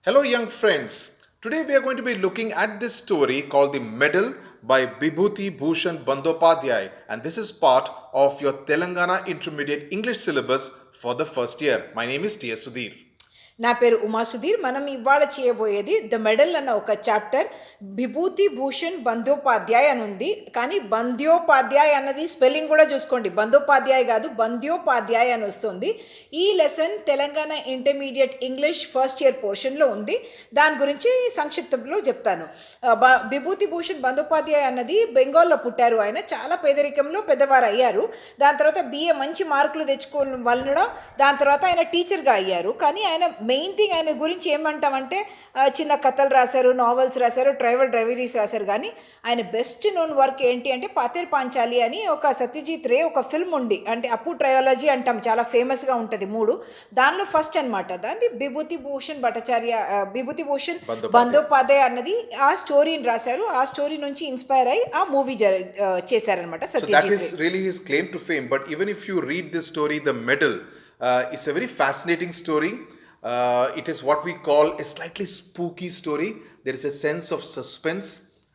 Hello, young friends. Today we are going to be looking at this story called The Medal by Bibhuti Bhushan Bandyopadhyay, and this is part of your Telangana Intermediate English syllabus for the first year. My name is T.S. Sudhir. నా పేరు ఉమా సుధీర్. మనం ఇవాళ చేయబోయేది the medal అన్న ఒక chapter. విభూతి భూషణ్ బంద్యోపాధ్యాయ్ అని ఉంది, కానీ బంద్యోపాధ్యాయ్ అన్నది స్పెల్లింగ్ కూడా చూసుకోండి, బందోపాధ్యాయ్ కాదు, బంద్యోపాధ్యాయ్ అని వస్తుంది. ఈ lesson Telangana intermediate English first year పోర్షన్లో ఉంది. దాని గురించి సంక్షిప్తంలో చెప్తాను. విభూతి భూషణ్ బందోపాధ్యాయ్ అన్నది బెంగాల్లో పుట్టారు. ఆయన చాలా పేదరికంలో పెద్దవారు అయ్యారు. దాని తర్వాత బిఏ మంచి మార్కులు తెచ్చుకోవడం వలన దాని తర్వాత ఆయన టీచర్గా అయ్యారు. కానీ ఆయన మెయిన్ థింగ్ ఆయన గురించి ఏమంటామంటే చిన్న కథలు రాశారు, నావెల్స్ రాశారు, ట్రైవల్ డైరీస్ రాశారు. కానీ ఆయన బెస్ట్ నోన్ వర్క్ ఏంటి అంటే పాతేర్ పాంచాలి అని ఒక సత్యజిత్ రే ఒక ఫిల్మ్ ఉంది, అంటే అప్పు ట్రయాలజీ అంటాం, చాలా ఫేమస్గా ఉంటుంది 3. దానిలో ఫస్ట్ అనమాట దాన్ని విభూతి భూషణ్ బందోపాధ్యాయ్ అన్నది ఆ స్టోరీని రాశారు. ఆ స్టోరీ నుంచి ఇన్స్పైర్ అయ్యి ఆ మూవీ చేశారనమాట Satyajit Ray. So that is really his claim to fame. But even if you read this story, The Medal, it's a very fascinating story. It is what we call a slightly spooky story. There is a sense of suspense.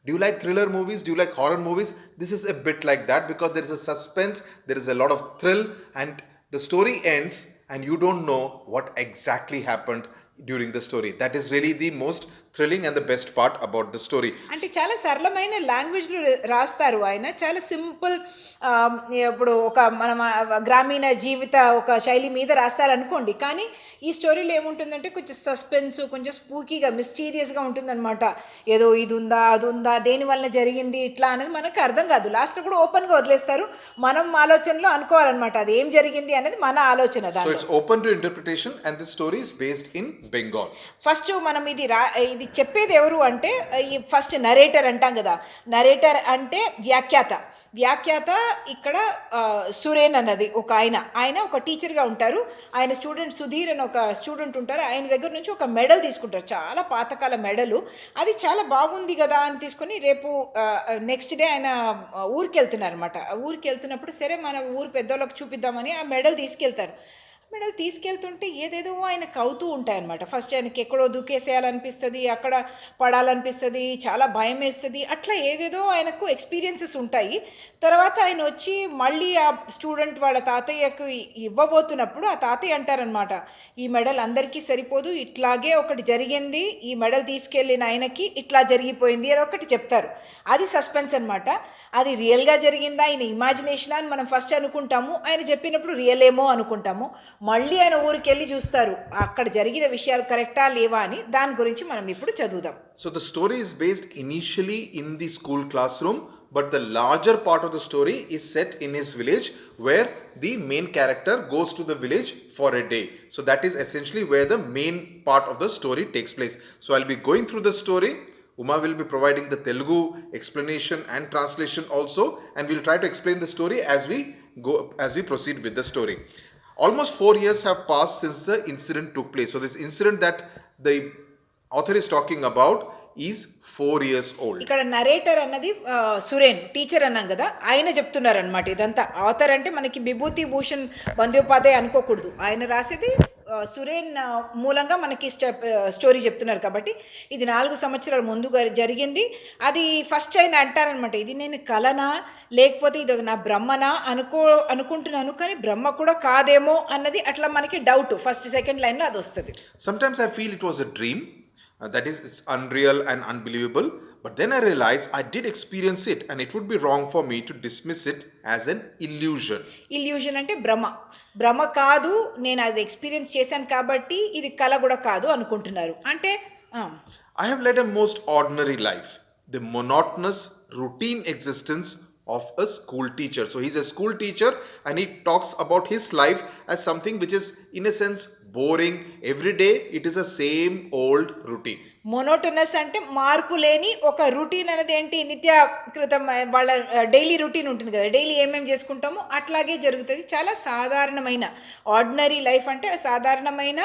Do you like thriller movies? Do you like horror movies? This is a bit like that because there is a suspense, there is a lot of thrill, and the story ends and you don't know what exactly happened during the story. That is really the most thrilling and the best part about the story. అంటే చాలా సరళమైన లాంగ్వేజ్లో రాస్తారు ఆయన, చాలా simple. ఇప్పుడు ఒక మనం గ్రామీణ జీవిత ఒక శైలి మీద రాస్తారనుకోండి, కానీ ఈ స్టోరీలో ఏముంటుందంటే కొంచెం సస్పెన్స్, కొంచెం స్పూకీగా మిస్టీరియస్గా ఉంటుందన్నమాట. ఏదో ఇది ఉందా అది ఉందా, దేని వల్ల జరిగింది ఇట్లా అనేది మనకు అర్థం కాదు. లాస్ట్లో కూడా ఓపెన్గా వదిలేస్తారు, మనం ఆలోచనలో అనుకోవాలన్నమాట అది ఏం జరిగింది అనేది మన ఆలోచన. So it's open to interpretation and the story is based in Bengal. First మనం ఇది చెప్పేది ఎవరు అంటే ఈ ఫస్ట్ నరేటర్ అంటాం కదా. నరేటర్ అంటే వ్యాఖ్యాత ఇక్కడ సురేన్ అన్నది ఒక ఆయన ఒక టీచర్గా ఉంటారు. ఆయన స్టూడెంట్ సుధీర్ అని ఒక స్టూడెంట్ ఉంటారు. ఆయన దగ్గర నుంచి ఒక మెడల్ తీసుకుంటారు, చాలా పాతకాల మెడలు. అది చాలా బాగుంది కదా అని తీసుకొని రేపు నెక్స్ట్ డే ఆయన ఊరికి వెళ్తున్నారు అనమాట. ఊరికి వెళ్తున్నప్పుడు సరే మన ఊరు పెద్దోళ్ళకి చూపిద్దామని ఆ మెడల్ తీసుకెళ్తారు. మెడల్ తీసుకెళ్తుంటే ఏదేదో ఆయనకు అవుతూ ఉంటాయన్నమాట. ఫస్ట్ ఆయనకి ఎక్కడో దూకేసేయాలనిపిస్తుంది, అక్కడ పడాలనిపిస్తుంది, చాలా భయం వేస్తుంది, అట్లా ఏదేదో ఆయనకు ఎక్స్పీరియన్సెస్ ఉంటాయి. తర్వాత ఆయన వచ్చి మళ్ళీ ఆ స్టూడెంట్ వాళ్ళ తాతయ్యకు ఇవ్వబోతున్నప్పుడు ఆ తాతయ్య అంటారనమాట, ఈ మెడల్ అందరికీ సరిపోదు, ఇట్లాగే ఒకటి జరిగింది, ఈ మెడల్ తీసుకెళ్ళిన ఆయనకి ఇట్లా జరిగిపోయింది అని ఒకటి చెప్తారు. అది సస్పెన్స్ అనమాట. అది రియల్గా జరిగిందా, ఆయన ఇమాజినేషన్ అని మనం ఫస్ట్ అనుకుంటాము, ఆయన చెప్పినప్పుడు రియల్ ఏమో అనుకుంటాము. మళ్ళీ ఆయన ఊరికి వెళ్ళి చూస్తారు అక్కడ జరిగిన విషయాలు కరెక్టా లేవా అని. దాని గురించి మనం ఇప్పుడు చదువుదాం. So the story is based initially in the school classroom, but the larger part of the story is set in his village where the main character goes to the village for a day. So that is essentially where the main part of the story takes place. So I'll be going through the story. Uma will be providing the Telugu explanation and translation also, and we'll try to explain the story as we proceed with the story. Almost 4 years have passed since the incident took place. So this incident that the author is talking about is 4 years old. ఇక్కడ narrator అన్నది Suren, teacher అన్నాం కదా, ఆయన చెప్తున్నారు అనమాట ఇదంతా. Author అంటే మనకి విభూతి భూషణ్ బంద్యోపాధ్యాయ్ అనుకోకూడదు, ఆయన రాసేది సురేన్ మూలంగా మనకి స్టోరీ చెప్తున్నారు. కాబట్టి ఇది 4 సంవత్సరాల ముందుగా జరిగింది. అది ఫస్ట్ ఆయన అంటారనమాట, ఇది నేను కలనా లేకపోతే ఇది నా బ్రహ్మనా అనుకుంటున్నాను, కానీ బ్రహ్మ కూడా కాదేమో అన్నది అట్లా మనకి డౌట్ ఫస్ట్ సెకండ్ లైన్లో అది వస్తుంది. Sometimes I feel it was a dream, that is, it's unreal and unbelievable. But then I realized I did experience it and it would be wrong for me to dismiss it as an illusion. Illusion అంటే భ్రమ కాదు, నేను అది experience చేశాను కాబట్టి ఇది కల కూడా కాదు అనుకుంటున్నారు. అంటే I have led a most ordinary life, the monotonous routine existence of a school teacher. So he's a school teacher and he talks about his life as something which is in a sense boring. Every day it is the same old routine. Monotonous అంటే మార్పు లేని ఒక routine అనేది ఏంటి, నిత్యకృతం వాళ్ళ daily routine ఉంటుంది కదా, daily ఏమేమి చేసుకుంటామో అట్లాగే జరుగుతుంది. చాలా సాధారణమైన ఆర్డినరీ లైఫ్ అంటే సాధారణమైన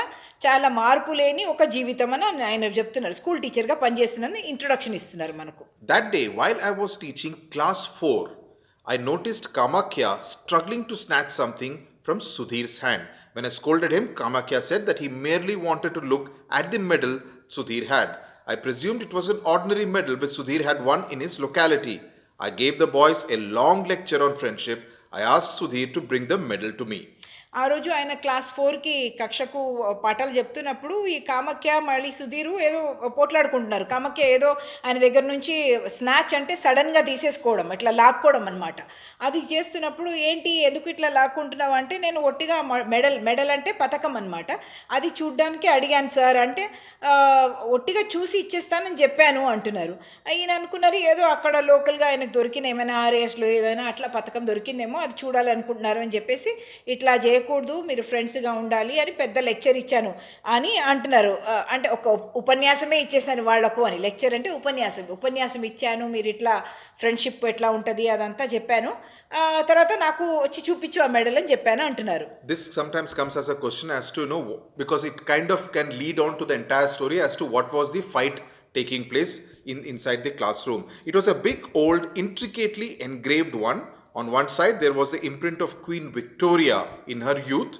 చాలా మార్పు లేని ఒక జీవితం అని ఆయన చెప్తున్నారు. స్కూల్ టీచర్గా పనిచేస్తున్నారని ఇంట్రొడక్షన్ ఇస్తున్నారు మనకు. That day while I was teaching class 4, I noticed Kamakya struggling to snatch something from Sudhir's hand. When I scolded him, Kamakya said that he merely wanted to look at the medal Sudhir had. I presumed it was an ordinary medal which Sudhir had won in his locality. I gave the boys a long lecture on friendship. I asked Sudhir to bring the medal to me. ఆ రోజు ఆయన class 4కి కక్షకు పాఠాలు చెప్తున్నప్పుడు ఈ కామక్య మళ్ళీ సుధీరు ఏదో పోట్లాడుకుంటున్నారు. కామక్య ఏదో ఆయన దగ్గర నుంచి స్నాచ్ అంటే సడన్గా తీసేసుకోవడం, ఇట్లా లాక్కోవడం అనమాట. అది చేస్తున్నప్పుడు ఏంటి ఎందుకు ఇట్లా లాక్కుంటున్నావు అంటే నేను ఒట్టిగా మెడల్ అంటే పథకం అనమాట, అది చూడ్డానికి అడిగాను సార్ అంటే ఒట్టిగా చూసి ఇచ్చేస్తానని చెప్పాను అంటున్నారు. ఈయన అనుకున్నారు ఏదో అక్కడ లోకల్గా ఆయనకు దొరికిన ఏమైనా రేస్లో ఏదైనా అట్లా పథకం దొరికిందేమో అది చూడాలనుకుంటున్నారు అని చెప్పేసి ఇట్లా చేయకూడదు మీరు ఫ్రెండ్స్గా ఉండాలి అని పెద్ద లెక్చర్ ఇచ్చాను అని అంటున్నారు. అంటే ఒక ఉపన్యాసమే ఇచ్చేసాను వాళ్లకు అని. లెక్చర్ అంటే ఉపన్యాసం ఇచ్చాను, మీరు ఇట్లా ఫ్రెండ్షిప్ ఎట్లా ఉంటుంది అదంతా చెప్పాను, తర్వాత నాకు వచ్చి చూపించు ఆ మెడల్ అని చెప్పాను అంటున్నారు. This sometimes comes as a question as to know, because it kind of can lead on to the entire story as to what was the fight taking place inside the classroom. It was a big, old, intricately engraved one. On one side there was the imprint of Queen Victoria in her youth.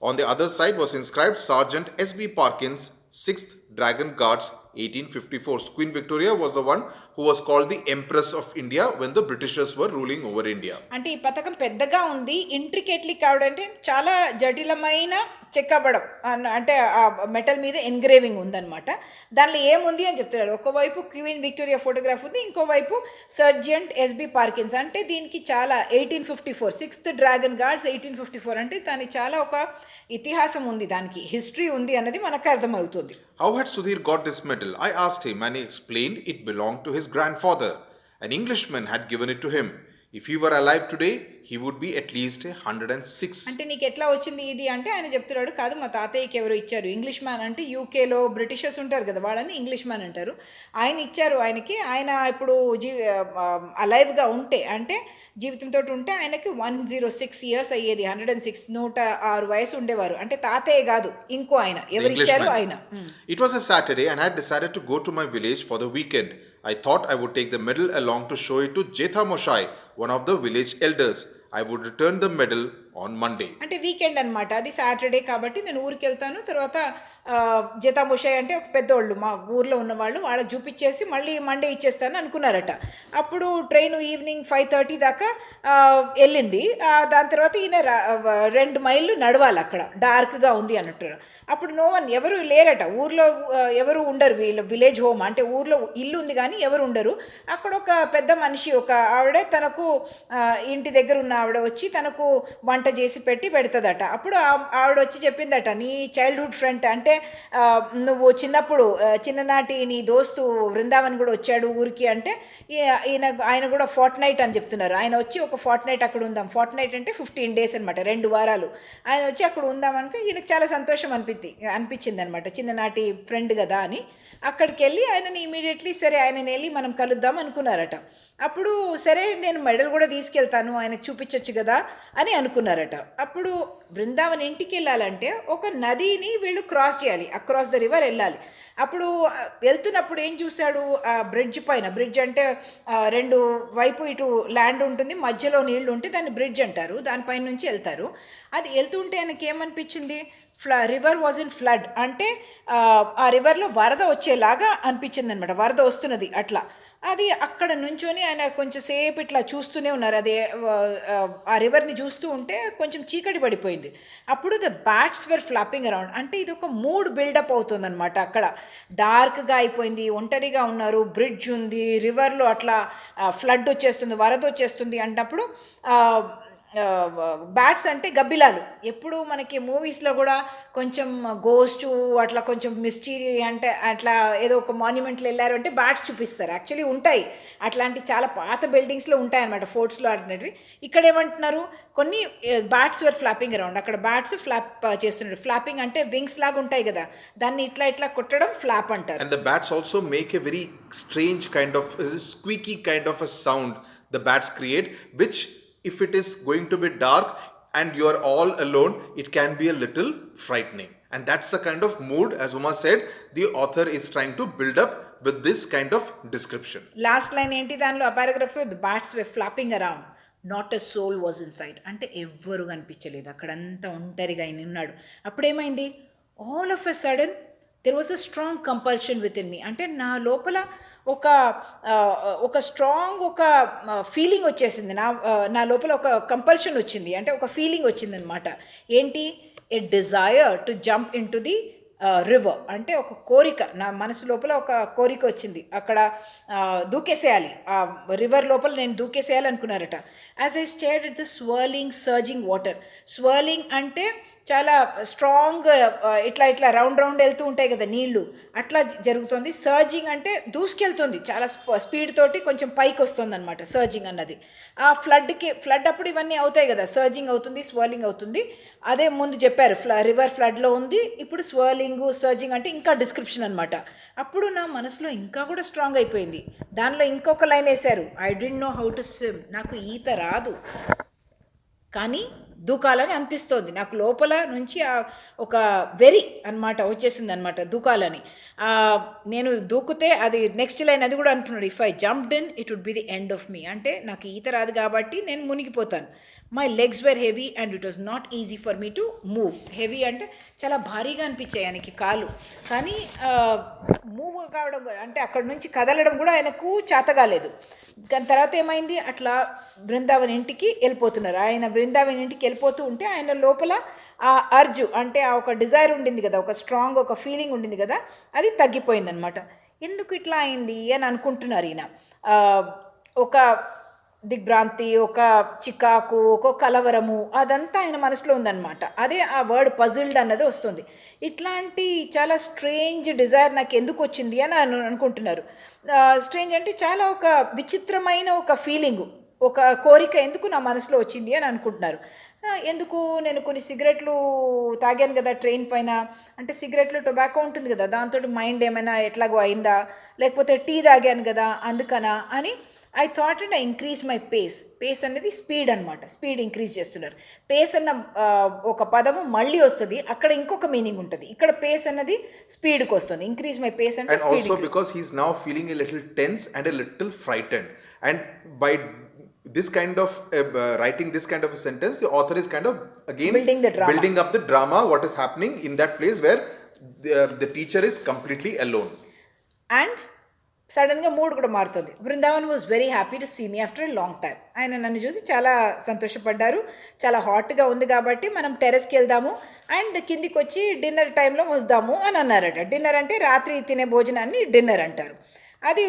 On the other side was inscribed Sergeant S.B. Parkins, 6th Dragon Guards, 1854. Queen Victoria was the one who was called the Empress of India when the Britishers were ruling over India. అంటే ఈ పథకం పెద్దగా ఉంది, intricately కావడం అంటే చాలా జటిలమైన చెక్కబడం అంటే ఆ మెటల్ మీద ఎన్గ్రేవింగ్ ఉందన్నమాట. దానిలో ఏముంది అని చెప్తున్నారు. ఒకవైపు క్వీన్ విక్టోరియా ఫోటోగ్రాఫ్ ఉంది, ఇంకోవైపు సర్జెంట్ ఎస్బి పార్కిన్స్. అంటే దీనికి చాలా 1854 6th డ్రాగన్ గార్డ్స్ 1854 అంటే దానికి చాలా ఒక ఇతిహాసం ఉంది, దానికి హిస్టరీ ఉంది అన్నది మనకు అర్థమవుతుంది. How had Sudhir got this medal? I asked him and he explained it belonged to his grandfather. An Englishman had given it to him. If he were alive today, he would be at least 106. అంటే నీకు ఎట్లా వచ్చింది ఇది అంటే ఆయన చెప్తున్నాడు కాదు మా తాతయ్యకి ఎవరు ఇచ్చారు. ఇంగ్లీష్ మ్యాన్ అంటే యూకేలో బ్రిటిషర్స్ ఉంటారు కదా వాళ్ళని ఇంగ్లీష్ మ్యాన్ అంటారు. ఆయన ఇచ్చారు ఆయనకి. ఆయన ఇప్పుడు అలైవ్గా ఉంటే అంటే జీవితంతో ఉంటే ఆయనకి 106 years అయ్యేది. 106 106 వయసు ఉండేవారు. అంటే తాతయ్య కాదు ఇంకో ఆయన ఎవరు ఇచ్చారు ఆయన. It was a Saturday and I had decided to go to my village for the weekend. I thought I would take the medal along to show it to Jetha Moshai, one of the village elders. I would return the medal on Monday. అంటే weekend అనమాట, అది Saturday కాబట్టి నేను ఊరికి వెళ్తాను. తర్వాత జతాముషాయ్ అంటే ఒక పెద్దోళ్ళు మా ఊర్లో ఉన్నవాళ్ళు, వాళ్ళకి చూపించేసి మళ్ళీ మండే ఇచ్చేస్తాను అనుకున్నారట. అప్పుడు ట్రైన్ ఈవినింగ్ 5:30 దాకా వెళ్ళింది. దాని తర్వాత ఈయన 2 మైళ్ళు నడవాలి, అక్కడ డార్క్గా ఉంది అన్నట్టు. అప్పుడు నో వన్ ఎవరు లేరట ఊర్లో, ఎవరు ఉండరు, వీళ్ళ విలేజ్ హోమ్ అంటే ఊర్లో ఇల్లు ఉంది కానీ ఎవరు ఉండరు. అక్కడ ఒక పెద్ద మనిషి ఒక ఆవిడ తనకు ఇంటి దగ్గర ఉన్న ఆవిడ వచ్చి తనకు వంట చేసి పెడుతుందట. అప్పుడు ఆవిడ వచ్చి చెప్పిందట నీ చైల్డ్హుడ్ ఫ్రెండ్ అంటే నువ్వు చిన్నప్పుడు చిన్ననాటి నీ దోస్తు బృందావన్ కూడా వచ్చాడు ఊరికి అంటే ఆయన కూడా ఫోర్ట్నైట్ అని చెప్తున్నారు. ఆయన వచ్చి ఒక ఫోర్ట్నైట్ అక్కడ ఉందాం, ఫోర్ట్నైట్ అంటే 15 days అనమాట, 2 వారాలు ఆయన వచ్చి అక్కడ ఉందామనుకో ఈయనకు చాలా సంతోషం అనిపించింది అనమాట, చిన్ననాటి ఫ్రెండ్ కదా అని. అక్కడికి వెళ్ళి ఆయనని ఇమీడియట్లీ సరే ఆయనని వెళ్ళి మనం కలుద్దాం అనుకున్నారట. అప్పుడు సరే నేను మెడల్ కూడా తీసుకెళ్తాను ఆయనకు చూపించవచ్చు కదా అని అనుకున్నారట. అప్పుడు బృందావన్ ఇంటికి వెళ్ళాలంటే ఒక నదిని వీళ్ళు క్రాస్ చేయాలి, అక్రాస్ ద రివర్ వెళ్ళాలి. అప్పుడు వెళ్తున్నప్పుడు ఏం చూశాడు, బ్రిడ్జ్ పైన, బ్రిడ్జ్ అంటే 2 వైపు ఇటు ల్యాండ్ ఉంటుంది, మధ్యలో నీళ్లు ఉంటే దాన్ని బ్రిడ్జ్ అంటారు, దానిపైన నుంచి వెళ్తారు. అది వెళ్తుంటే ఆయనకి ఏమనిపించింది, రివర్ వాజ్ ఇన్ ఫ్లడ్ అంటే ఆ రివర్లో వరద వచ్చేలాగా అనిపించింది అనమాట, వరద వస్తున్నది అట్లా. అది అక్కడ నుంచొని ఆయన కొంచెం సేపు ఇట్లా చూస్తూనే ఉన్నారు. అది ఆ రివర్ని చూస్తూ ఉంటే కొంచెం చీకటి పడిపోయింది. అప్పుడు the bats were flapping around అంటే ఇది ఒక మూడ్ బిల్డప్ అవుతుందన్నమాట. అక్కడ డార్క్గా అయిపోయింది, ఒంటరిగా ఉన్నారు, బ్రిడ్జ్ ఉంది, రివర్లో అట్లా ఫ్లడ్ వచ్చేస్తుంది, వరద వచ్చేస్తుంది అన్నప్పుడు బ్యాట్స్ అంటే గబ్బిలాలు. ఎప్పుడు మనకి మూవీస్లో కూడా కొంచెం గోస్ట్ అట్లా కొంచెం మిస్టీరీ అంటే అట్లా ఏదో ఒక మాన్యుమెంట్లో వెళ్ళారు అంటే బ్యాట్స్ చూపిస్తారు, యాక్చువల్లీ ఉంటాయి అట్లాంటి చాలా పాత బిల్డింగ్స్లో ఉంటాయన్నమాట, ఫోర్ట్స్లో అనేటివి. ఇక్కడ ఏమంటున్నారు, కొన్ని బ్యాట్స్ వర్ ఫ్లాపింగ్ అరౌండ్, అక్కడ బ్యాట్స్ ఫ్లాప్ చేస్తున్నారు. ఫ్లాపింగ్ అంటే వింగ్స్ లాగా ఉంటాయి కదా, దాన్ని ఇట్లా ఇట్లా కొట్టడం ఫ్లాప్ అంటారు. And the bats also make a very strange kind of squeaky kind of a sound the bats create, which if it is going to be dark and you are all alone, it can be a little frightening. And that's the kind of mood, as Uma said, the author is trying to build up with this kind of description. Last line ఏంటి దానిలో ఆ పారాగ్రాఫ్లో, the bats were flapping around, not a soul was in sight. అంటే ఎవ్వరు కనిపించలేదు, అక్కడంతా ఒంటరిగా ఆయన ఉన్నాడు. అప్పుడేమైంది, all of a sudden there was a strong compulsion with in me. అంటే నా లోపల ఒక ఒక స్ట్రాంగ్ ఒక ఫీలింగ్ వచ్చేసింది. నా లోపల ఒక కంపల్షన్ వచ్చింది, అంటే ఒక ఫీలింగ్ వచ్చిందనమాట. ఏంటి? A desire to jump into the river. అంటే ఒక కోరిక, నా మనసు లోపల ఒక కోరిక వచ్చింది, అక్కడ దూకేసేయాలి, ఆ రివర్ లోపల నేను దూకేసేయాలి అనుకున్నారట. As I stared at the swirling surging water. Swirling అంటే చాలా స్ట్రాంగ్, ఇట్లా ఇట్లా రౌండ్ రౌండ్ వెళ్తూ ఉంటాయి కదా నీళ్లు, అట్లా జరుగుతుంది. సర్జింగ్ అంటే దూసుకెళ్తుంది, చాలా స్పీడ్ తోటి కొంచెం పైకి వస్తుంది అనమాట సర్జింగ్ అన్నది. ఆ ఫ్లడ్ అప్పుడు ఇవన్నీ అవుతాయి కదా, సర్జింగ్ అవుతుంది, స్వర్లింగ్ అవుతుంది. అదే ముందు చెప్పారు, రివర్ ఫ్లడ్లో ఉంది, ఇప్పుడు స్వర్లింగ్ సర్జింగ్ అంటే ఇంకా డిస్క్రిప్షన్ అనమాట. అప్పుడు నా మనసులో ఇంకా కూడా స్ట్రాంగ్ అయిపోయింది. దానిలో ఇంకొక లైన్ వేశారు, I don't know how to swim. నాకు ఈత రాదు కానీ దూకాలని అనిపిస్తోంది. నాకు లోపల నుంచి ఒక వెరీ అనమాట వచ్చేసింది అనమాట, దూకాలని. నేను దూకితే అది నెక్స్ట్ లైన్ అది కూడా అంటున్నాడు, if I jumped in it would be the end of me. అంటే నాకు ఈత రాదు కాబట్టి నేను మునిగిపోతాను. My legs were heavy and it was not easy for me to move. Heavy అంటే చాలా భారీగా అనిపించాయి ఆయనకి కాలు, కానీ మూవ్ కావడం అంటే అక్కడ నుంచి కదలడం కూడా ఆయనకు చేతగాలేదు. దాని తర్వాత ఏమైంది, అట్లా బృందావన్ ఇంటికి వెళ్ళిపోతున్నారు. ఆయన బృందావన్ ఇంటికి వెళ్ళిపోతూ ఉంటే ఆయన లోపల ఆ అర్జు అంటే ఆ ఒక డిజైర్ ఉండింది కదా, ఒక స్ట్రాంగ్ ఒక ఫీలింగ్ ఉండింది కదా, అది తగ్గిపోయిందనమాట. ఎందుకు ఇట్లా అయింది అని అనుకుంటున్నారు ఈయన. ఒక దిగ్భ్రాంతి, ఒక చికాకు, ఒక కలవరము, అదంతా ఆయన మనసులో ఉందన్నమాట. అదే ఆ వర్డ్ పజిల్డ్ అన్నది వస్తుంది. ఇట్లాంటి చాలా స్ట్రేంజ్ డిజైర్ నాకు ఎందుకు వచ్చింది అని అనుకుంటున్నారు. స్ట్రేంజ్ అంటే చాలా ఒక విచిత్రమైన ఒక ఫీలింగు, ఒక కోరిక ఎందుకు నా మనసులో వచ్చింది అని అనుకుంటున్నారు. ఎందుకు, నేను కొన్ని సిగరెట్లు తాగాను కదా ట్రైన్ పైన, అంటే సిగరెట్లు టొబాకో ఉంటుంది కదా, దాంతో మైండ్ ఏమైనా ఎట్లాగో అయిందా, లేకపోతే టీ తాగాను కదా అందుకనా అని I thought and I increase my pace. Pace అనేది స్పీడ్ అనమాట, స్పీడ్ ఇంక్రీజ్ చేస్తున్నారు. పేస్ అన్న ఒక పదము మళ్ళీ వస్తుంది, అక్కడ ఇంకొక మీనింగ్ ఉంటుంది. ఇక్కడ పేస్ అన్నది స్పీడ్కి వస్తుంది, ఇంక్రీజ్ మై పేస్ అంటే speed. And also because he is now feeling a little tense and a little frightened, and by this kind of writing this kind of a sentence, the author is kind of again building up the drama, what is happening in that place where the teacher is completely alone. And సడన్గా mood కూడా మారుతుంది. Brindavan was very happy to see me after a long time. ఆయన నన్ను చూసి చాలా సంతోషపడ్డారు, చాలా హాట్గా ఉంది కాబట్టి మనం టెరెస్కి వెళ్దాము అండ్ కిందికి వచ్చి డిన్నర్ టైంలో వద్దాము అని అన్నారట. డిన్నర్ అంటే రాత్రి తినే భోజనాన్ని డిన్నర్ అంటారు. అది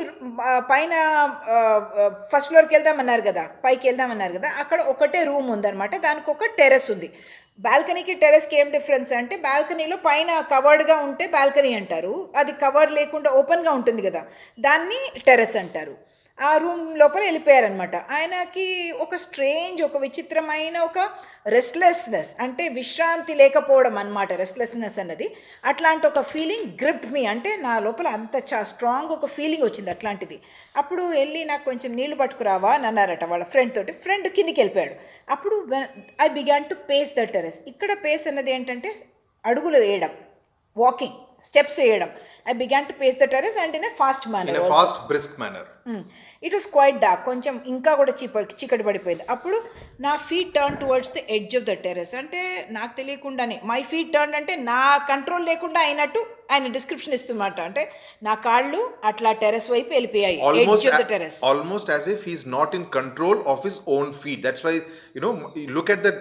పైన ఫస్ట్ ఫ్లోర్కి వెళ్దామన్నారు కదా, పైకి వెళ్దామన్నారు కదా, అక్కడ ఒకటే రూమ్ ఉందన్నమాట, దానికి ఒక టెరెస్ ఉంది. బాల్కనీకి టెరెస్కి ఏం డిఫరెన్స్ అంటే, బాల్కనీలో పైన కవర్డ్గా ఉంటే బాల్కనీ అంటారు, అది కవర్ లేకుండా ఓపెన్గా ఉంటుంది కదా, దాన్ని టెరెస్ అంటారు. ఆ రూమ్ లోపల వెళ్ళిపోయారనమాట. ఆయనకి ఒక స్ట్రేంజ్, ఒక విచిత్రమైన ఒక రెస్ట్లెస్నెస్, అంటే విశ్రాంతి లేకపోవడం అనమాట రెస్ట్లెస్నెస్ అన్నది. అట్లాంటి ఒక ఫీలింగ్ గ్రిప్డ్ మీ, అంటే నా లోపల అంత స్ట్రాంగ్ ఒక ఫీలింగ్ వచ్చింది అట్లాంటిది. అప్పుడు వెళ్ళి నాకు కొంచెం నీళ్లు పట్టుకురావా అని అన్నారట వాళ్ళ ఫ్రెండ్ తోటి. ఫ్రెండ్ కిందికి వెళ్ళిపోయాడు. అప్పుడు I began to pace the terrace. ఇక్కడ పేస్ అన్నది ఏంటంటే అడుగులు వేయడం, వాకింగ్, స్టెప్స్ వేయడం. I began to pace the terrace and in a fast manner. In a fast, brisk manner. It was quite dark. కొంచెం ఇంకా కూడా చీకటి పడిపోయింది. అప్పుడు నా feet turn towards the edge of the terrace. అంటే నాకు తెలియకుండానే మై ఫీట్ టర్న్ అంటే నా కంట్రోల్ లేకుండా అయినట్టు ఆయన డిస్క్రిప్షన్ ఇస్తున్నమాట. అంటే నా కాళ్ళు అట్లా టెరెస్ వైపు వెళ్ళిపోయాయి, edge of the terrace. Almost as if he is not in control of his own feet. That's why, look at the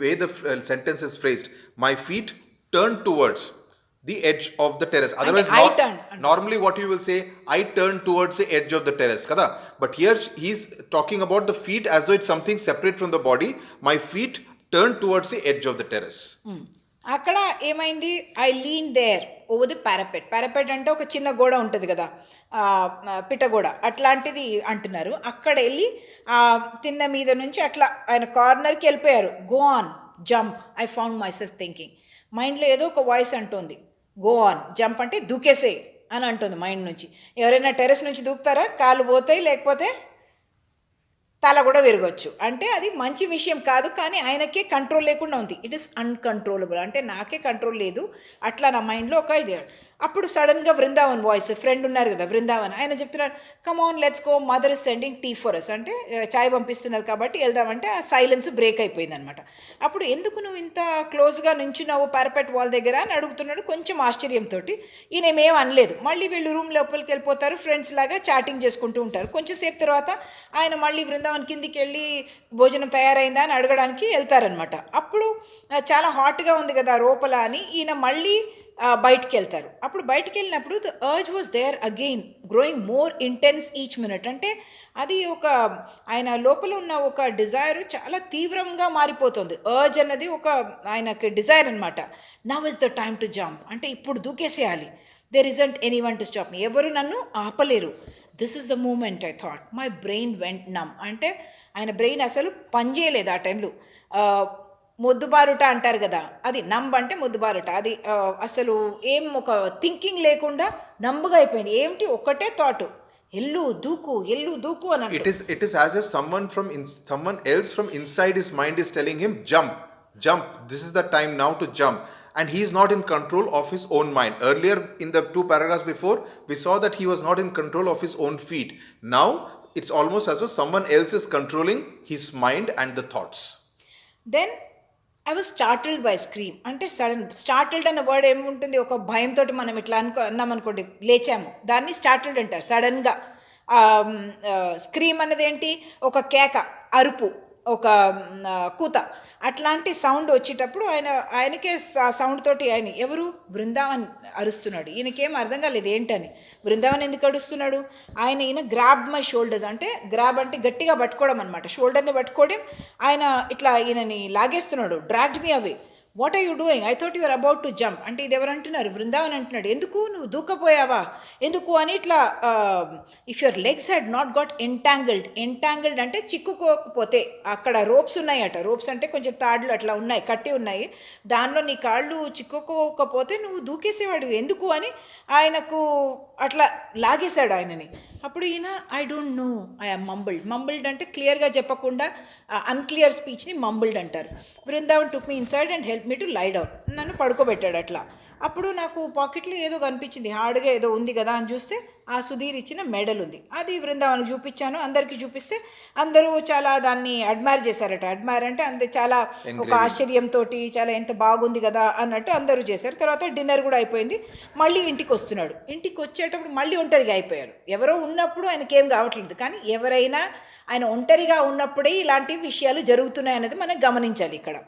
way the sentence is phrased. My feet turned towards the edge of the terrace. Otherwise, normally what you will say, I turned towards the edge of the terrace, kada. But here he's talking about the feet as though it's something separate from the body. My feet turned towards the edge of the terrace. అక్కడ ఏమైంది, I lean there over the parapet. Parapet అంటే ఒక చిన్న గోడ ఉంటుంది కదా, పిట్టగోడ, అట్లాంటిది అంటున్నారు. అక్కడ వెళ్ళి తిన్న మీద నుంచి అట్లా ఆయన కార్నర్కి వెళ్ళిపోయారు. Go on, jump, I found my self thinking. మైండ్లో ఏదో ఒక వాయిస్ అంటుంది, గో ఆన్, జంప్ అంటే దూకేసే అని అంటుంది మైండ్ నుంచి. ఎవరైనా టెరెస్ నుంచి దూకుతారా? కాళ్ళు పోతాయి, లేకపోతే తల కూడా విరగొచ్చు. అంటే అది మంచి విషయం కాదు, కానీ ఆయనకే కంట్రోల్ లేకుండా ఉంది. ఇట్ ఈస్ అన్కంట్రోలబుల్, అంటే నాకే కంట్రోల్ లేదు, అట్లా నా మైండ్లో ఒక ఇది. అప్పుడు సడన్గా బృందావన్ వాయిస్, ఫ్రెండ్ ఉన్నారు కదా బృందావన్, ఆయన చెప్తున్నారు come on let's go, mother is sending tea for us, అంటే చాయ్ పంపిస్తున్నారు కాబట్టి వెళ్దామంటే ఆ సైలెన్స్ బ్రేక్ అయిపోయింది అనమాట. అప్పుడు ఎందుకు నువ్వు ఇంత క్లోజ్గా నుంచున్నావు పారపెట్ వాల్ దగ్గర అని అడుగుతున్నాడు కొంచెం ఆశ్చర్యంతో. ఈయన ఏమేం అనలేదు. మళ్ళీ వీళ్ళు రూమ్ లోపలికి వెళ్ళిపోతారు, ఫ్రెండ్స్ లాగా చాటింగ్ చేసుకుంటూ ఉంటారు. కొంచెం సేపు తర్వాత ఆయన మళ్ళీ బృందావన్ కిందికి వెళ్ళి భోజనం తయారైందా అని అడగడానికి వెళ్తారనమాట. అప్పుడు చాలా హాట్గా ఉంది కదా లోపల అని ఈయన మళ్ళీ బయటికి వెళ్తారు. అప్పుడు బయటికి వెళ్ళినప్పుడు the urge was there again, growing more intense each minute. అంటే అది ఒక ఆయన లోపల ఉన్న ఒక డిజైర్ చాలా తీవ్రంగా మారిపోతుంది. అర్జ్ అన్నది ఒక ఆయనకి డిజైర్ అనమాట. Now is the time to jump, అంటే ఇప్పుడు దూకేసేయాలి. There isn't anyone to stop me, ఎవరు నన్ను ఆపలేరు. This is the moment I thought my brain went numb. అంటే ఆయన బ్రెయిన్ అసలు పనిచేయలేదు ఆ టైంలో. మొద్దుబారుట అంటారు కదా, అది నంబ్ అంటే మొద్దుబారుట. అది అసలు ఏం ఒక థింకింగ్ లేకుండా నంబుగా అయిపోయింది. ఏమిటి ఒకటే థాట్, ఎల్లు దూకు అని అంటారు. It is as if someone else from inside his mind is telling him jump, this is the time now to jump, and he is not in control of his own mind. Earlier in the 2 paragraphs before we saw that he was not in control of his own feet. Now it's almost as though someone else is controlling his mind and the thoughts. Then I was startled by scream. అంటే sudden, startled అన్న word ఏముంటుంది, ఒక భయంతో మనం ఇట్లా అన్నాం అనుకోండి, లేచాము, దాన్ని స్టార్టిల్డ్ అంటారు. సడన్గా స్క్రీమ్ అన్నది ఏంటి, ఒక కేక, అరుపు, ఒక కూత, అట్లాంటి సౌండ్ వచ్చేటప్పుడు ఆయనకే సౌండ్ తోటి ఆయన ఎవరు బృందావన్ అరుస్తున్నాడు. ఈయనకేం అర్థం కాలేదు ఏంటని, బృందావన్ ఎందుకు అరుస్తున్నాడు. ఈయన గ్రాబ్డ్ మై షోల్డర్స్, అంటే గ్రాబ్ అంటే గట్టిగా పట్టుకోవడం అనమాట, షోల్డర్ని పట్టుకోవడం. ఆయన ఇట్లా ఈయనని లాగేస్తున్నాడు, dragged me away. What are you doing, I thought you're about to jump. అంటే ఇది ఎవరు అంటున్నారు, బృందావన్ అంటున్నాడు. ఎందుకు నువ్వు దూకపోయావా, ఎందుకు అని ఇట్లా. If your legs had not got entangled అంటే చిక్కుకోకపోతే, అక్కడ రోప్స్ ఉన్నాయట, రోప్స్ అంటే కొంచెం తాడులు అట్లా ఉన్నాయి, కట్టి ఉన్నాయి, దానిలో నీ కాళ్ళు చిక్కుకోకపోతే నువ్వు దూకేసేవాడు ఎందుకు అని ఆయనకు అట్లా లాగేశాడు ఆయనని. అప్పుడు ఈయన I don't know, I am mumbled అంటే క్లియర్గా చెప్పకుండా అన్క్లియర్ స్పీచ్ని మంబుల్డ్ అంటారు. Brindavan took me inside and help me to lie down, నన్ను పడుకోబెట్టాడు అట్లా. అప్పుడు నాకు పాకెట్లో ఏదో కనిపించింది, హార్డ్గా ఏదో ఉంది కదా అని చూస్తే ఆ సుధీర్ ఇచ్చిన మెడల్ ఉంది. అది బృందావన్కి చూపించాను, అందరికీ చూపిస్తే అందరూ చాలా దాన్ని అడ్మైర్ చేశారట. అడ్మైర్ అంటే అంతే చాలా ఒక ఆశ్చర్యంతో, చాలా ఎంత బాగుంది కదా అన్నట్టు అందరూ చేశారు. తర్వాత డిన్నర్ కూడా అయిపోయింది, మళ్ళీ ఇంటికి వస్తున్నాడు. ఇంటికి వచ్చేటప్పుడు మళ్ళీ ఒంటరిగా అయిపోయారు. ఎవరో ఉన్నప్పుడు ఆయనకేం కావట్లేదు, కానీ ఎవరైనా ఆయన ఒంటరిగా ఉన్నప్పుడే ఇలాంటి విషయాలు జరుగుతున్నాయి అనేది మనం గమనించాలి ఇక్కడ.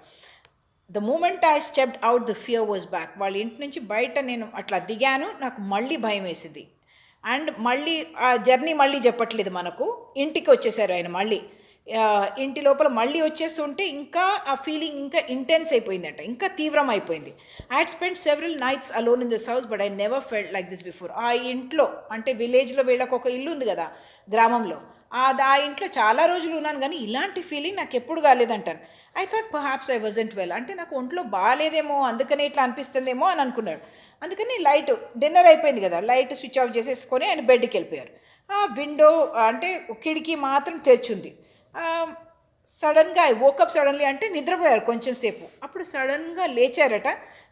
The moment I stepped out the fear was back. వాళ్ళ ఇంటి నుంచి బయట నేను అట్లా దిగాను, నాకు మళ్ళీ భయం వేసింది. అండ్ మళ్ళీ ఆ జర్నీ మళ్ళీ చెప్పట్లేదు మనకు, ఇంటికి వచ్చేసారు ఆయన మళ్ళీ. ఇంటి లోపల మళ్ళీ వచ్చేస్తుంటే ఇంకా ఆ ఫీలింగ్ ఇంకా ఇంటెన్స్ అయిపోయిందంట, ఇంకా తీవ్రం అయిపోయింది. I had spend several nights alone in this house but I never felt like this before. ఆ ఇంట్లో అంటే విలేజ్లో వీళ్ళకి ఒక ఇల్లు ఉంది కదా గ్రామంలో, ఆ ఇంట్లో చాలా రోజులు ఉన్నాను కానీ ఇలాంటి ఫీలింగ్ నాకు ఎప్పుడు కాలేదంటాను. I thought perhaps I wasn't well, అంటే నాకు ఒంట్లో బాగాలేదేమో అందుకని ఇట్లా అనిపిస్తుందేమో అని అనుకున్నాడు. అందుకని లైట్, డిన్నర్ అయిపోయింది కదా, లైట్ స్విచ్ ఆఫ్ చేసేసుకొని ఆయన బెడ్కి వెళ్ళిపోయారు. ఆ విండో అంటే కిటికీ మాత్రం తెరిచుంది. సడన్గా ఐ వోకప్ సడన్లీ, అంటే నిద్రపోయారు కొంచెం సేపు. అప్పుడు సడన్గా లేచారట.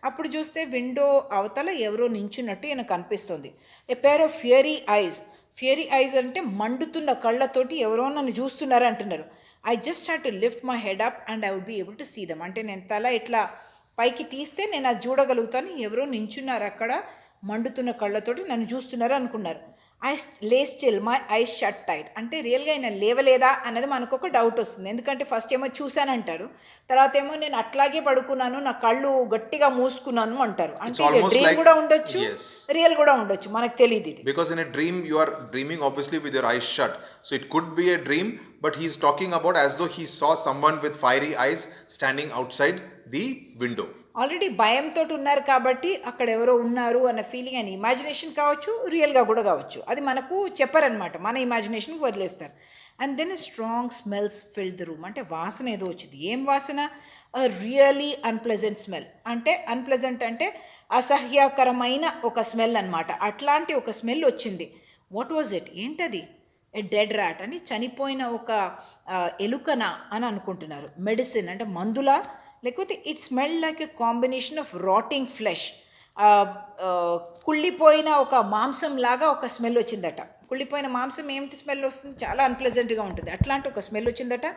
అప్పుడు చూస్తే విండో అవతల ఎవరో నించున్నట్టు ఈయనకు కనిపిస్తుంది. ఏ పేర్ ఆఫ్ ఫియరీ ఐజ్ అంటే మండుతున్న కళ్ళతోటి ఎవరో నన్ను చూస్తున్నారు అంటున్నారు. I just had to lift my head up and I would be able to see them. అంటే నేను తల ఇట్లా పైకి తీస్తే నేను అది చూడగలుగుతాను, ఎవరో నించున్నారు అక్కడ మండుతున్న కళ్ళతోటి నన్ను చూస్తున్నారు అనుకున్నారు. ఐ లే still, my eyes shut tight. అంటే రియల్గా ఆయన లేవలేదా అన్నది మనకు ఒక డౌట్ వస్తుంది. ఎందుకంటే ఫస్ట్ ఏమో చూశానంటాడు, తర్వాత ఏమో నేను అట్లాగే పడుకున్నాను, నా కళ్ళు గట్టిగా మూసుకున్నాను అంటారు. అంటే డ్రీమ్ కూడా ఉండొచ్చు, రియల్ కూడా ఉండొచ్చు, మనకు తెలియదు ఇది. Because in a dream you are dreaming obviously with your eyes shut, so it could be a dream, but he is talking about as though he saw someone with fiery eyes standing outside the window. Already భయంతో ఉన్నారు కాబట్టి అక్కడ ఎవరో ఉన్నారు అన్న feeling, అని imagination కావచ్చు, రియల్గా కూడా కావచ్చు, అది మనకు చెప్పారనమాట, మన ఇమాజినేషన్కి వదిలేస్తారు. And then strong smells filled the room. అంటే వాసన ఏదో వచ్చింది. ఏం వాసన? Really unpleasant smell. అంటే అన్ప్లెజెంట్ అంటే అసహ్యకరమైన ఒక స్మెల్ అనమాట. అట్లాంటి ఒక స్మెల్ వచ్చింది. What was it? ఏంటది? ఎ డెడ్ ర్యాట్ అని, చనిపోయిన ఒక ఎలుకన అని అనుకుంటున్నారు. మెడిసిన్ అంటే మందులా, లేకపోతే it smell like a combination of rating flesh. ఆ, ఆ, కుళ్ళిపోయిన ఒక మాంసం లాగా ఒక స్మెల్ వచ్చిందట. కుళ్ళిపోయిన మాంసం ఏమిటి స్మెల్ వస్తుంది, చాలా అన్ప్లెజెంట్గా ఉంటుంది. అట్లాంటి ఒక స్మెల్ వచ్చిందట.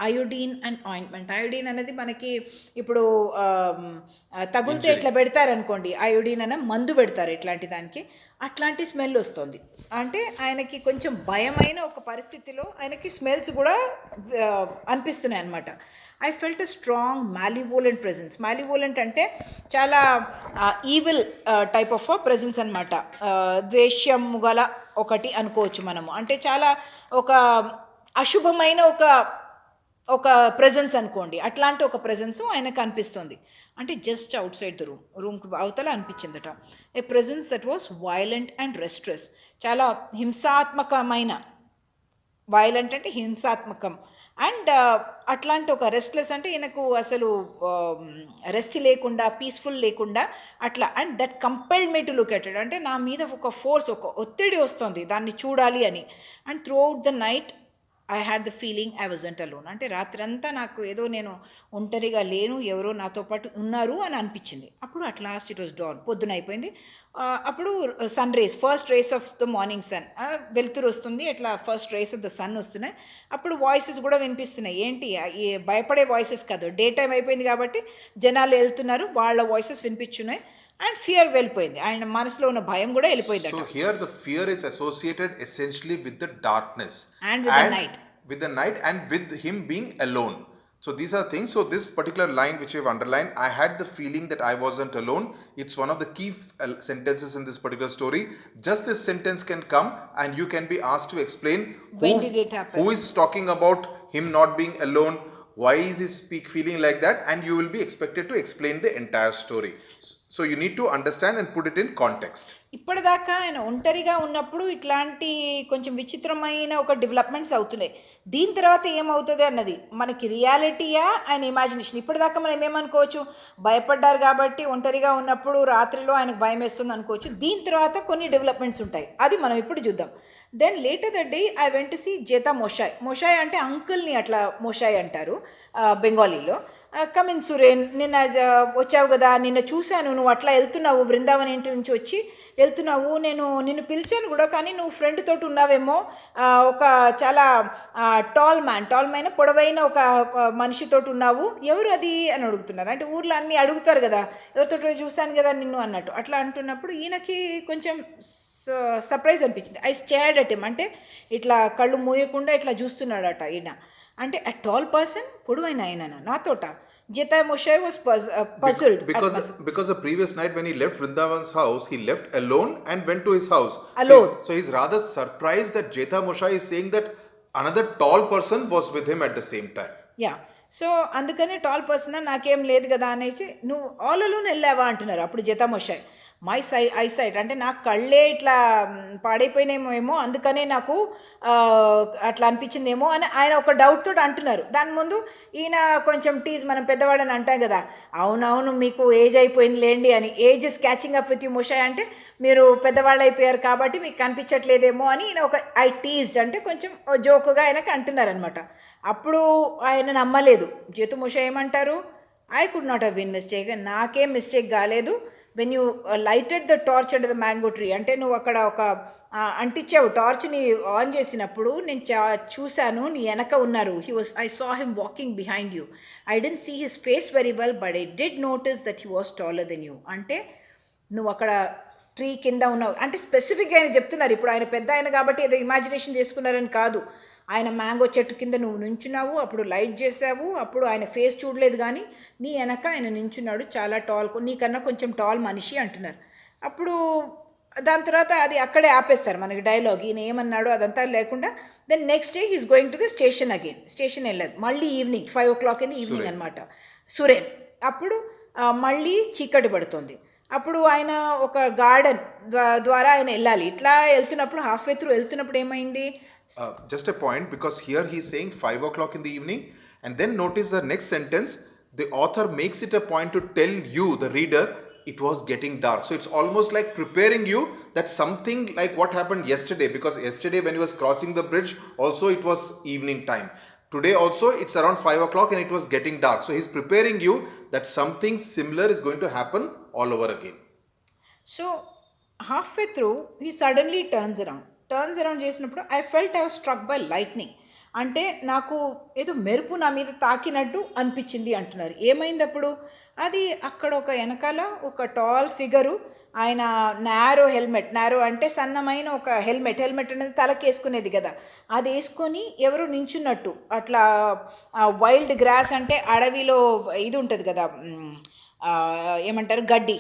Iodine and ointment. అయోడీన్ అనేది మనకి ఇప్పుడు తగులితే Injury. ఇట్లా పెడతారనుకోండి, అయోడీన్ అనే మందు పెడతారు ఇట్లాంటి దానికి. అట్లాంటి స్మెల్ వస్తుంది. అంటే ఆయనకి కొంచెం భయమైన ఒక పరిస్థితిలో ఆయనకి స్మెల్స్ కూడా అనిపిస్తున్నాయి అనమాట. I felt a strong malevolent presence. Malevolent అంటే చాలా ఈవిల్ టైప్ ఆఫ్ ప్రెజెన్స్ అనమాట. ద్వేష్యం గల ఒకటి అనుకోవచ్చు మనము. అంటే చాలా ఒక అశుభమైన ఒక ప్రెజెన్స్ అనుకోండి. అట్లాంటి ఒక ప్రెజెన్స్ ఆయనకు అనిపిస్తుంది. అంటే జస్ట్ అవుట్ సైడ్ ద రూమ్కి అవతల అనిపించిందట. A presence that was violent and restless. చాలా హింసాత్మకమైన, వైలెంట్ అంటే హింసాత్మకం, అండ్ అట్లాంటి ఒక రెస్ట్లెస్ అంటే ఈయనకు అసలు రెస్ట్ లేకుండా, పీస్ఫుల్ లేకుండా అట్లా. And that compelled me to look at it. అంటే నా మీద ఒక ఫోర్స్, ఒక ఒత్తిడి వస్తుంది దాన్ని చూడాలి అని. And through out the night I had the feeling I wasn't alone. అంటే రాత్రంతా నాకు ఏదో నేను ఒంటరిగా లేను, ఎవరో నాతో పాటు ఉన్నారు అని అనిపించింది. అప్పుడు at last it was dawn, పొద్దున అయిపోయింది. అప్పుడు sun rays, first rays of the morning sun, వెలుతురు వస్తుంది, అట్లా first rays of the sun వస్తున్నాయి. అప్పుడు వాయిసెస్ కూడా వినిపిస్తున్నాయి. ఏంటి భయపడే వాయిసెస్ కాదు, డే టైం అయిపోయింది కాబట్టి జనాలు వెళ్తున్నారు, వాళ్ళ వాయిసెస్ వినిపించున్నాయి. అండ్ ఫియర్ వెళ్ళిపోయింది, ఆయన మనసులో ఉన్న భయం కూడా వెళ్ళిపోయింది. So here the fear is associated essentially with the darkness And with the night. with the night and with him being alone. So these are things. So this particular line which I've underlined, I had the feeling that I wasn't alone. It's one of the key sentences in this particular story. Just this sentence can come and you can be asked to explain When did it happen? who is talking about him not being alone. Why is he feeling like that? And you will be expected to explain the entire story. So you need to understand and put it in context. ఇప్పటిదాకా ఆయన ఒంటరిగా ఉన్నప్పుడు ఇట్లాంటి కొంచెం విచిత్రమైన ఒక developments అవుతున్నాయి. దీని తర్వాత ఏమవుతుంది అన్నది మనకి రియాలిటీయా ఆయన ఇమాజినేషన్. ఇప్పటిదాకా మనం ఏమనుకోవచ్చు, భయపడ్డారు కాబట్టి ఒంటరిగా ఉన్నప్పుడు రాత్రిలో ఆయనకు భయం వేస్తుంది అనుకోవచ్చు. దీని తర్వాత కొన్ని డెవలప్మెంట్స్ ఉంటాయి, అది మనం ఇప్పుడు చూద్దాం. Then later the day I went to see Jetha Moshai. Moshai అంటే అంకుల్ని అట్లా మోషాయ్ అంటారు బెంగాలీలో. కమిన్ సురేన్, నిన్న వచ్చావు కదా, నిన్న చూశాను, నువ్వు అట్లా వెళ్తున్నావు, బృందావన్ ఇంటి నుంచి వచ్చి వెళ్తున్నావు, నేను నిన్ను పిలిచాను కూడా, కానీ నువ్వు ఫ్రెండ్ తోటి ఉన్నావేమో, ఒక చాలా టాల్ మ్యాన్ పొడవైన ఒక మనిషితోటి ఉన్నావు, ఎవరు అది అని అడుగుతున్నారు. అంటే ఊర్లో అన్నీ అడుగుతారు కదా, ఎవరితో చూశాను కదా నిన్ను అన్నట్టు. అట్లా అంటున్నప్పుడు ఈయనకి కొంచెం సర్ప్రైజ్ అనిపించింది. I stirred at him. అంటే ఇట్లా కళ్ళు మూయకుండా ఇట్లా చూస్తున్నాడట ఈయన. అంటే అ టాల్ పర్సన్, పొడవైన ఆయన నాతోట. Jeta Moshe was puzzled. Because the previous night when he left Vrindavan's house, he left alone and went to his house. Alone. So he's rather surprised that Jeta Moshe is saying that another tall person was with him at the same time. Yeah. So అందుకనే tall person నాకేం లేదు కదా అనేసి, నువ్వు all alone వెళ్ళావా అంటున్నారు. అప్పుడు జేతా మోషాయ్, my eyesight అంటే నాకు కళ్ళే ఇట్లా పాడైపోయినేమో, అందుకనే నాకు అట్లా అనిపించిందేమో అని ఆయన ఒక డౌట్ తోటి అంటున్నారు. దాని ముందు ఈయన కొంచెం టీజ్, మనం పెద్దవాడని అంటాం కదా, అవునవును మీకు ఏజ్ అయిపోయింది లేండి అని. Age is catching up with you Moshai, అంటే మీరు పెద్దవాళ్ళు అయిపోయారు కాబట్టి మీకు కనిపించట్లేదేమో అని ఈయన ఒక ఐ టీజ్డ్ అంటే కొంచెం జోకుగా ఆయనకు అంటున్నారనమాట. అప్పుడు ఆయన నమ్మలేదు. జేతు మోషాయ్ ఏమంటారు, I could not have been mistake, నాకేం మిస్టేక్ కాలేదు. When you lighted the torch under the mango tree, అంటే నువ్వు అక్కడ ఒక అంటించావు టార్చ్ని ఆన్ చేసినప్పుడు నేను చూశాను నీ వెనక ఉన్నారు. I saw him walking behind you. I didn't see his face very well but I did notice that he was taller than you. అంటే నువ్వు అక్కడ ట్రీ కింద ఉన్నావు అంటే స్పెసిఫిక్గా ఆయన చెప్తున్నారు. ఇప్పుడు ఆయన పెద్ద ఆయన కాబట్టి ఏదో ఇమాజినేషన్ చేసుకున్నారని కాదు, ఆయన మ్యాంగో చెట్టు కింద నువ్వు నించున్నావు, అప్పుడు లైట్ చేసావు, అప్పుడు ఆయన ఫేస్ చూడలేదు, కానీ నీ వెనక ఆయన నించున్నాడు, చాలా టాల్, నీకన్నా కొంచెం టాల్ మనిషి అంటున్నారు. అప్పుడు దాని తర్వాత అది అక్కడే ఆపేస్తారు మనకి డైలాగ్, ఈయన ఏమన్నాడు అదంతా లేకుండా. Then next day he's going to the station again. Station వెళ్ళదు, మళ్ళీ evening 5 o'clock in the evening అనమాట, సురేన్. అప్పుడు మళ్ళీ చీకటి పడుతుంది. అప్పుడు ఆయన ఒక గార్డెన్ ద్వారా ఆయన వెళ్ళాలి. ఇట్లా వెళ్తున్నప్పుడు హాఫ్ వే త్రూ వెళ్తున్నప్పుడు ఏమైంది, just a point, because here he's saying 5 o'clock in the evening, and then notice the next sentence, the author makes it a point to tell you, the reader, it was getting dark. So it's almost like preparing you that something like what happened yesterday, because yesterday when he was crossing the bridge also it was evening time. Today also it's around 5 o'clock and it was getting dark. So he's preparing you that something similar is going to happen all over again. So halfway through he suddenly turns around చేసినప్పుడు I felt I was struck by lightning. అంటే నాకు ఏదో మెరుపు నా మీద తాకినట్టు అనిపించింది అంటున్నారు. ఏమైంది అప్పుడు? అది అక్కడ ఒక వెనకాల ఒక టాల్ ఫిగరు, ఆయన నారో అంటే సన్నమైన ఒక హెల్మెట్ అనేది తలకేసుకునేది కదా, అది వేసుకొని ఎవరు నించున్నట్టు అట్లా వైల్డ్ గ్రాస్ అంటే అడవిలో ఇది ఉంటుంది కదా, ఏమంటారు గడ్డి,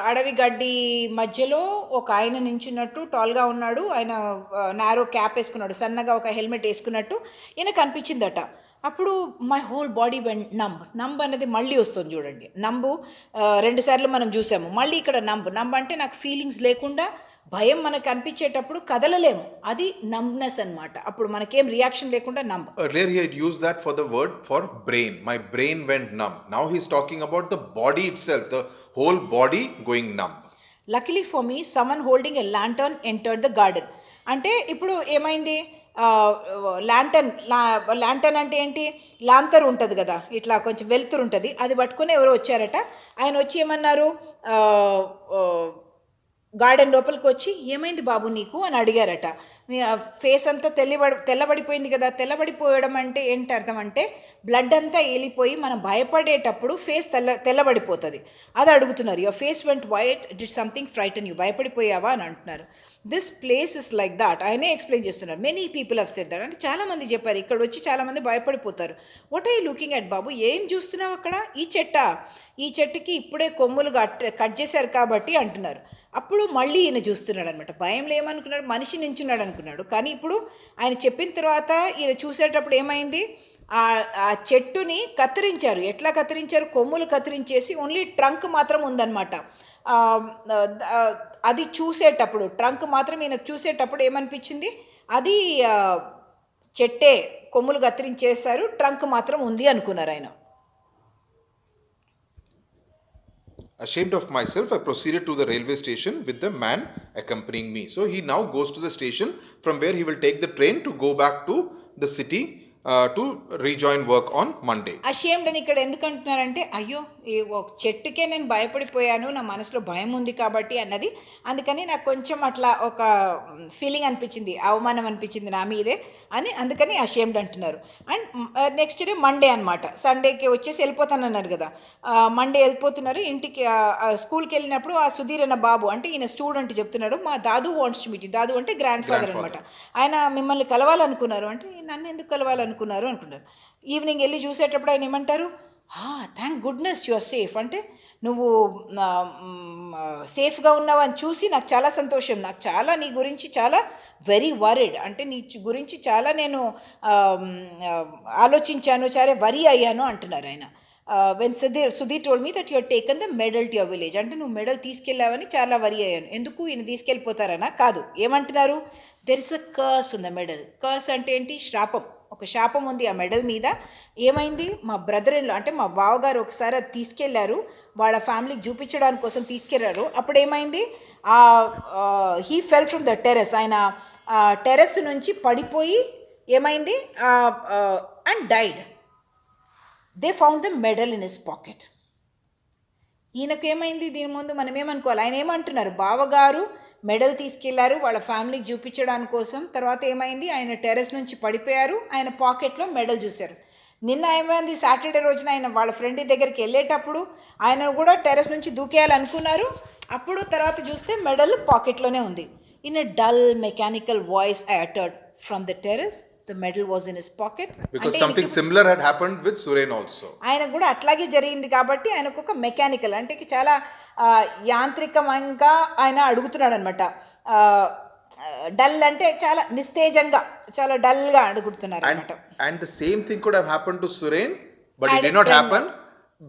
అడవి గడ్డి మధ్యలో ఒక ఆయన నించున్నట్టు టాల్గా ఉన్నాడు. ఆయన నారో క్యాప్ వేసుకున్నాడు, సన్నగా ఒక హెల్మెట్ వేసుకున్నట్టు ఈయన కనిపించిందట. అప్పుడు my whole body vent numb అనేది మళ్ళీ వస్తుంది చూడండి. నంబు 2 సార్లు మనం చూసాము, మళ్ళీ ఇక్కడ నంబ్ అంటే నాకు ఫీలింగ్స్ లేకుండా భయం మనకు అనిపించేటప్పుడు కదలలేము, అది నంబ్నెస్ అనమాట. అప్పుడు మనకేం రియాక్షన్ లేకుండా numb. Earlier he had used that for the word for brain. My brain went numb. Now he's talking about the body itself, the whole body going numb. Luckily for me someone holding a lantern entered the garden. అంటే ఇప్పుడు ఏమైంది, lantern అంటే ఏంటి, లాంతర్ ఉంటుంది కదా, ఇట్లా కొంచెం వెలుతురు ఉంటుంది, అది పట్టుకుని ఎవరో వచ్చారట. ఆయన వచ్చి ఏమన్నారు, గార్డెన్ లోపలికి వచ్చి ఏమైంది బాబు నీకు అని అడిగారట. మీ ఫేస్ అంతా తెల్లబడిపోయింది కదా. తెల్లబడిపోయడం అంటే ఏంటి అర్థం అంటే బ్లడ్ అంతా వెళ్ళిపోయి మనం భయపడేటప్పుడు ఫేస్ తెల్లబడిపోతుంది, అది అడుగుతున్నారు. Your face went white, did something frighten you, భయపడిపోయావా అని అంటున్నారు. This place is like that, ఆయనే ఎక్స్ప్లెయిన్ చేస్తున్నారు. Many people have said that, అంటే చాలామంది చెప్పారు ఇక్కడ వచ్చి చాలామంది భయపడిపోతారు. What are you looking at బాబు, ఏం చూస్తున్నావు అక్కడ, ఈ చెట్టుకి ఇప్పుడే కొమ్ములు కట్ చేశారు కాబట్టి అంటున్నారు. అప్పుడు మళ్ళీ ఈయన చూస్తున్నాడు అనమాట. భయంలో ఏమనుకున్నాడు, మనిషి నించున్నాడు అనుకున్నాడు, కానీ ఇప్పుడు ఆయన చెప్పిన తర్వాత ఈయన చూసేటప్పుడు ఏమైంది, ఆ చెట్టుని కత్తిరించారు. ఎట్లా కత్తిరించారు, కొమ్ములు కత్తిరించేసి ఓన్లీ ట్రంక్ మాత్రం ఉందన్నమాట. అది చూసేటప్పుడు ట్రంక్ మాత్రం ఈయనకు చూసేటప్పుడు ఏమనిపించింది, అది చెట్టే, కొమ్ములు కత్తిరించేస్తారు, ట్రంక్ మాత్రం ఉంది అనుకున్నారు ఆయన. Ashamed of myself, I proceeded to the railway station with the man accompanying me. So he now goes to the station from where he will take the train to go back to the city to rejoin work on Monday. Ashamed అని ఇక్కడ ఎందుకు అంటున్నారంటే, అయ్యో ఈ ఒక చెట్టుకే నేను భయపడిపోయాను, నా మనసులో భయం ఉంది కాబట్టి అన్నది, అందుకని నాకు కొంచెం అట్లా ఒక ఫీలింగ్ అనిపించింది, అవమానం అనిపించింది నా మీదే అని, అందుకని అషేమ్డ్ అంటున్నారు. అండ్ నెక్స్ట్ డే మండే అనమాట, సండేకి వచ్చేసి వెళ్ళిపోతానన్నారు కదా. మండే వెళ్ళిపోతున్నారు ఇంటికి. స్కూల్కి వెళ్ళినప్పుడు ఆ సుధీర్ అన్న బాబు, అంటే ఈయన స్టూడెంట్ చెప్తున్నాడు, మా Dadu wants to meet you. Dadu అంటే గ్రాండ్ ఫాదర్ అనమాట. ఆయన మిమ్మల్ని కలవాలనుకున్నారు అంటే, నన్ను ఎందుకు కలవాలనుకున్నారు అంటున్నారు. ఈవినింగ్ వెళ్ళి చూసేటప్పుడు ఆయన ఏమంటారు, thank goodness you are safe, అంటే నువ్వు సేఫ్గా ఉన్నావు అని చూసి నాకు చాలా సంతోషం, నాకు చాలా నీ గురించి చాలా వెరీ వరీడ్, అంటే నీ గురించి చాలా నేను ఆలోచించాను, చాలా వరీ అయ్యాను అంటున్నారు ఆయన. When Sudheer told me that you have taken the medal to your village, అంటే నువ్వు మెడల్ తీసుకెళ్ళావని చాలా వరీ అయ్యాను. ఎందుకు ఈయన తీసుకెళ్ళిపోతారనా కాదు, ఏమంటున్నారు, there is a curse on the medal. Curse అంటే ఏంటి, శాపం, ఒక శాపం ఉంది ఆ మెడల్ మీద. ఏమైంది, మా బ్రదర్ ఇన్ లా అంటే మా బావగారు ఒకసారి అది తీసుకెళ్లారు, వాళ్ళ ఫ్యామిలీకి చూపించడానికి కోసం తీసుకెళ్లారు. అప్పుడు ఏమైంది, he fell from the terrace, ఆయన టెర్రస్ నుంచి పడిపోయి ఏమైంది and died. They found the medal in his pocket. ఈయనకు ఏమైంది, దీని ముందు మనం ఏమనుకోవాలి, ఆయన ఏమంటున్నారు, బావగారు మెడల్ తీసుకెళ్లారు వాళ్ళ ఫ్యామిలీకి చూపించడానికి కోసం, తర్వాత ఏమైంది, ఆయన టెర్రస్ నుంచి పడిపోయారు, ఆయన పాకెట్లో మెడల్ చూశారు. నిన్న ఏమైంది, సాటర్డే రోజున ఆయన వాళ్ళ ఫ్రెండ్ దగ్గరికి వెళ్ళేటప్పుడు ఆయన కూడా టెర్రస్ నుంచి దూకేయాలనుకున్నారు, అప్పుడు తర్వాత చూస్తే మెడల్ పాకెట్లోనే ఉంది. In a dull mechanical voice I uttered from the terrace, the medal was in his pocket. Because something similar had happened with Suren also. ఆయన కూడా అట్లాగే జరిగింది కాబట్టి ఆయనకు ఒక మెకానికల్ అంటే చాలా యాంత్రికంగా ఆయన అడుగుతున్నాడు అనమాట. డల్ అంటే చాలా నిస్తేజంగా, చాలా డల్గా అడుగుతున్నారు అనమాట. And the same thing could have happened to Suren, but it did not happen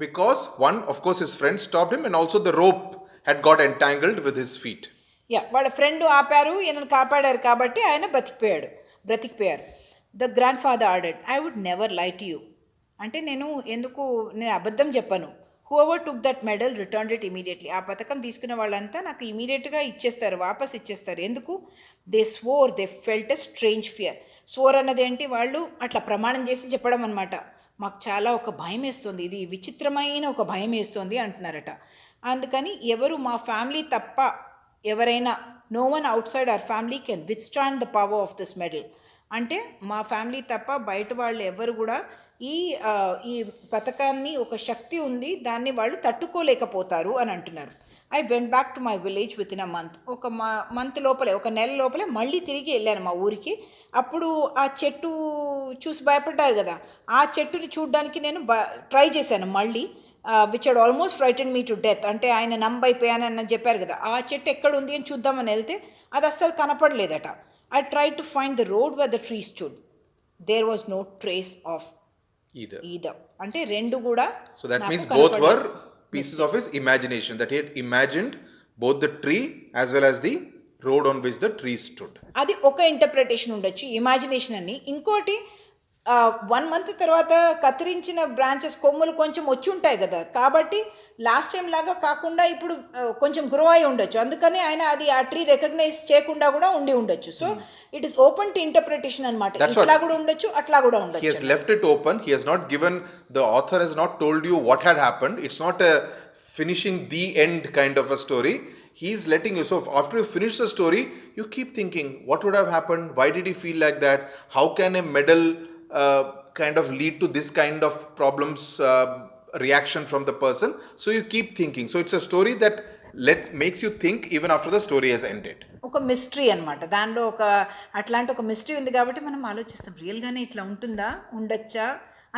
because one, of course, his friend stopped him, and also the rope had got entangled with his feet. వాళ్ళ friend ఆపారు, ఈయనను కాపాడారు కాబట్టి ఆయన బ్రతికిపోయారు. The grand father ordered, I would never lie to you, అంటే నేను అబద్ధం చెప్పను. Whoever took that medal return it immediately, ఆ పథకం తీసుకున్న వాళ్ళంతా నాకు ఇమీడియట్గా ఇచ్చేస్తారు, వాపస్ ఇచ్చేస్తారు. ఎందుకు, they swore, they felt a strange fear. Swore అన్నది ఏంటి, వాళ్ళు అట్లా ప్రమాణం చేసి చెప్పడం అనమాట, మాకు చాలా ఒక భయం వేస్తుంది, ఇది విచిత్రమైన ఒక భయం వేస్తుంది అంటున్నారట. అందుకని ఎవరు మా ఫ్యామిలీ తప్ప ఎవరైనా no one outside our family can withstand the power of this medal. అంటే మా ఫ్యామిలీ తప్ప బయట వాళ్ళు ఎవరు కూడా ఈ పథకాన్ని ఒక శక్తి ఉంది దాన్ని వాళ్ళు తట్టుకోలేకపోతారు అని అంటున్నారు. I went back to my village with in a month. Month లోపలే, ఒక నెల లోపలే మళ్ళీ తిరిగి వెళ్ళాను మా ఊరికి. అప్పుడు ఆ చెట్టు చూసి భయపడ్డారు కదా, ఆ చెట్టుని చూడడానికి నేను ట్రై చేశాను మళ్ళీ, which had almost frightened me to death. అంటే ఆయన నంబైపోయానని చెప్పారు కదా, ఆ చెట్టు ఎక్కడ ఉంది అని చూద్దామని వెళ్తే అది అస్సలు కనపడలేదట. I tried to find the road where the tree stood. There was no trace of either. అంటే రెండు కూడా. So that means both were pieces of his imagination, that he had imagined both the tree as well as the road on which the tree stood. అది ఒక interpretation ఉండొచ్చు, imagination అని. ఇంకోటి 1 month తర్వాత కత్తిరించిన బ్రాంచెస్ కొమ్మలు కొంచెం వచ్చి ఉంటాయి కదా, కాబట్టి లాస్ట్ టైం లాగా కాకుండా ఇప్పుడు కొంచెం గ్రో అయి ఉండొచ్చు. అందుకని ఆయన అది ఆ ట్రీ రికగ్నైజ్ చేయకుండా కూడా ఉండి ఉండొచ్చు. So it is open to interpretation అనమాట. ఇట్లా కూడా ఉండొచ్చు, అట్లా కూడా ఉండొచ్చు. He has left it open. He has not given, the author has not told you what had happened. It's not a finishing the end kind of a story. He's letting you, so after you finish the story, you keep thinking, what would have happened? Why did he feel like that? How can a medal kind of lead to this kind of problems, reaction from the person? So you keep thinking. So it's a story that makes you think even after the story has ended. ఒక mystery అనమాట. దానిలో అట్లాంటి ఒక mystery ఉంది కాబట్టి మనం ఆలోచిస్తాం, రియల్గానే ఇట్లా ఉంటుందా, ఉండొచ్చా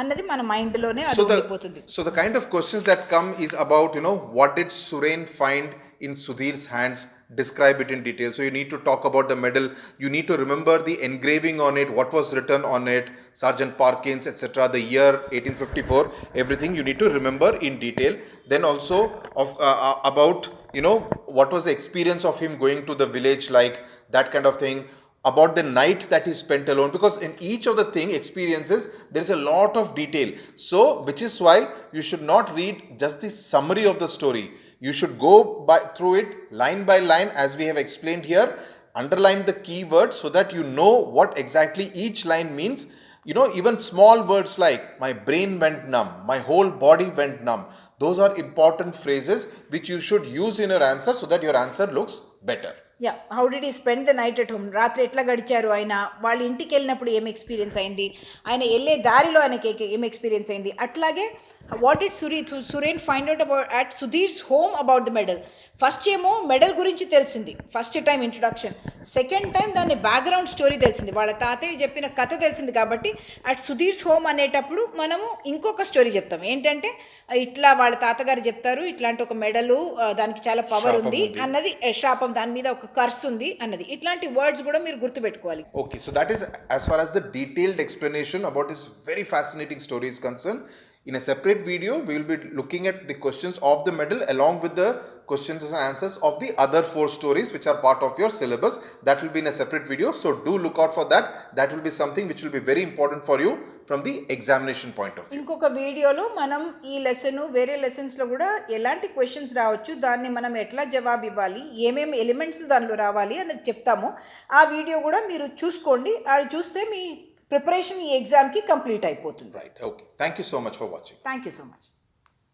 అన్నది మన మైండ్లోనే అది ఉండిపోతుంది. So the kind of questions that come is about, what did Suren find in Sudhir's hands? Describe it in detail. So you need to talk about the medal. You need to remember the engraving on it, what was written on it, Sergeant Parkins, etc., the year 1854, everything you need to remember in detail. Then also about, what was the experience of him going to the village, like that kind of thing. About the night that he spent alone, because in each of the experiences there is a lot of detail. So which is why you should not read just the summary of the story. You should go through it line by line as we have explained here. Underline the key words so that you know what exactly each line means. Even small words like my brain went numb, my whole body went numb. Those are important phrases which you should use in your answer so that your answer looks better. Yeah, how did he spend the night at home? రాత్రి ఎట్లా గడిచారు ఆయన, వాళ్ళ ఇంటికి వెళ్ళినప్పుడు ఏం experience అయింది, ఆయన వెళ్ళే దారిలో ఆయనకి ఏం ఎక్స్పీరియన్స్ అయింది. అట్లాగే what did Suren find out about at Sudheer's home about the medal. First ఏమో మెడల్ గురించి తెలిసింది, first time introduction. Second time దాని బ్యాక్గ్రౌండ్ స్టోరీ తెలిసింది, వాళ్ళ తాతయ్య చెప్పిన కథ తెలిసింది. కాబట్టి అట్ సుధీర్స్ హోమ్ అనేటప్పుడు మనము ఇంకొక స్టోరీ చెప్తాం, ఏంటంటే ఇట్లా వాళ్ళ తాతగారు చెప్తారు, ఇట్లాంటి ఒక మెడలు దానికి చాలా పవర్ ఉంది అన్నది, శాపం, దాని మీద ఒక కర్స్ ఉంది అన్నది. ఇట్లాంటి వర్డ్స్ కూడా మీరు గుర్తుపెట్టుకోవాలి. Okay, so that is as far as the detailed explanation about this very fascinating story is concerned. In a separate video, we will be looking at the questions of the medal along with the questions and answers of the other 4 stories which are part of your syllabus. That will be in a separate video, so do look out for that. That will be something which will be very important for you from the examination point of view. ఇంకొక వీడియోలో మనం ఈ lesson, వేరే లెసన్స్లో కూడా ఎలాంటి questions రావచ్చు, దాన్ని మనం ఎట్లా జవాబు ఇవ్వాలి, ఏమేమి ఎలిమెంట్స్ దానిలో రావాలి అనేది చెప్తాము. ఆ వీడియో కూడా మీరు చూసుకోండి, అది చూస్తే మీ ప్రిపరేషన్ ఈ ఎగ్జామ్కి కంప్లీట్ అయిపోతుంది. Right, okay. Thank you so much for watching. Thank you so much.